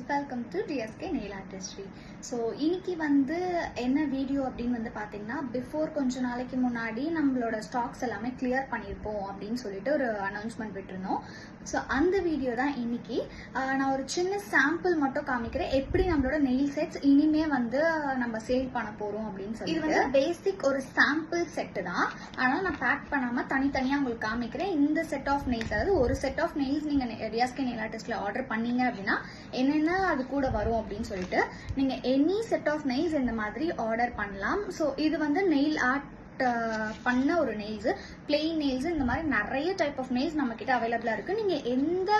Welcome to TSK nail artistry. So இன்னைக்கு வந்து என்ன வீடியோ அப்படின்னு வந்து பார்த்தீங்கன்னா, பிஃபோர் கொஞ்ச நாளைக்கு முன்னாடி நம்மளோட ஸ்டாக்ஸ் எல்லாமே கிளியர் பண்ணியிருப்போம் அப்படின்னு சொல்லிட்டு ஒரு அனௌன்ஸ்மெண்ட் விட்டுருந்தோம். ஸோ அந்த வீடியோ தான் இன்னைக்கு. நான் ஒரு சின்ன சாம்பிள் மட்டும் காமிக்கிறேன், எப்படி நம்மளோட நெயில் செட்ஸ் இனிமே வந்து நம்ம சேல் பண்ண போறோம் அப்படின்னு சொல்லி. இது வந்து பேசிக் ஒரு சாம்பிள் செட்டு தான், ஆனால் நான் பேக் பண்ணாம தனித்தனியாக உங்களுக்கு காமிக்கிறேன். இந்த செட் ஆஃப் நெயில்ஸ், அதாவது ஒரு செட் ஆஃப் நெயில்ஸ் நீங்க டிஎஸ்கே நெயில் ஆர்டிஸ்ட்ல ஆர்டர் பண்ணீங்க அப்படின்னா என்னென்ன அது கூட வரும் அப்படின்னு சொல்லிட்டு நீங்க எனி செட் ஆஃப் நெயில்ஸ் இந்த மாதிரி ஆர்டர் பண்ணலாம். ஸோ இது வந்து நெயில் ஆர்ட் பண்ண ஒரு நெயில்ஸ், பிளெயின் நெயில்ஸ், இந்த மாதிரி நிறைய டைப் ஆஃப் நெயில்ஸ் நம்ம கிட்ட அவைலபிளா இருக்கு. நீங்க எந்த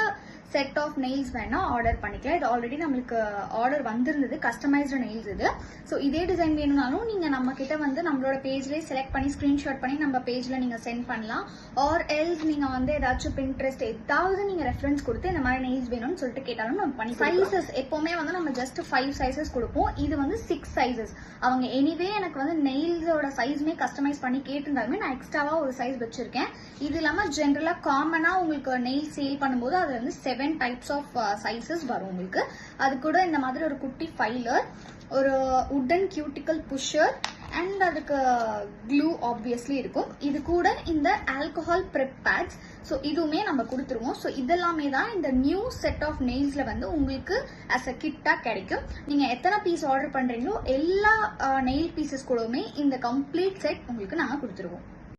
செட் ஆஃப் நெயில்ஸ் வேணா ஆர்டர் பண்ணிக்கலாம். இது ஆல்ரெடி நம்மளுக்கு ஆர்டர் வந்திருந்தது, கஸ்டமைஸ்டு நெயில்ஸ் இது. ஸோ இதே டிசைன் வேணும்னாலும் நீங்க நம்ம கிட்ட வந்து நம்மளோட பேஜ்லேயே செலக்ட் பண்ணி ஸ்கிரீன்ஷாட் பண்ணி நம்ம பேஜ்ல நீங்க சென்ட் பண்ணலாம். ஆர் எல்ஸ் நீங்க வந்து ஏதாச்சும் பின்ட்ரெஸ்ட் ஏதாவது நீங்க ரெஃபரன்ஸ் கொடுத்து இந்த மாதிரி நெயில்ஸ் வேணும்னு சொல்லிட்டு கேட்டாலும் நம்ம பண்ணி. சைசஸ் எப்பவுமே வந்து நம்ம ஜஸ்ட் 5 சைசஸ் கொடுப்போம். இது வந்து 6 சைசஸ். அவங்க எனிவே எனக்கு வந்து நெயில்ஸோட சைஸ்மே கஸ்டமைஸ் பண்ணி கேட்டிருந்தாலுமே நான் எக்ஸ்ட்ராவா ஒரு சைஸ் வச்சிருக்கேன். இது இல்லாம ஜென்ரலா காமனா உங்களுக்கு நெயில் சேல் பண்ணும்போது அது வந்து 7 டைப்ஸ் ஆஃப் சைசஸ் வரும் உங்களுக்கு. அது கூட இந்த மாதிரி ஒரு குட்டி ஃபைலர், ஒரு உட்டன் கியூட்டிக்கல் புஷர் அண்ட் அதுக்கு க்ளூ ஆப்வியஸ்லி இருக்கும். இது கூட இந்த ஆல்கஹால் ப்ரெப் பேட்ஸ், ஸோ இதுவுமே நம்ம கொடுத்துருவோம். ஸோ இதெல்லாமே தான் இந்த நியூ செட் ஆஃப் நெயில்ஸ்ல வந்து உங்களுக்கு அஸ் அ கிட்டா கிடைக்கும். நீங்க எத்தனை பீஸ் ஆர்டர் பண்றீங்களோ எல்லா நெயில் பீசஸ் கூடவுமே இந்த கம்ப்ளீட் செட் உங்களுக்கு நாங்கள் கொடுத்துருவோம்.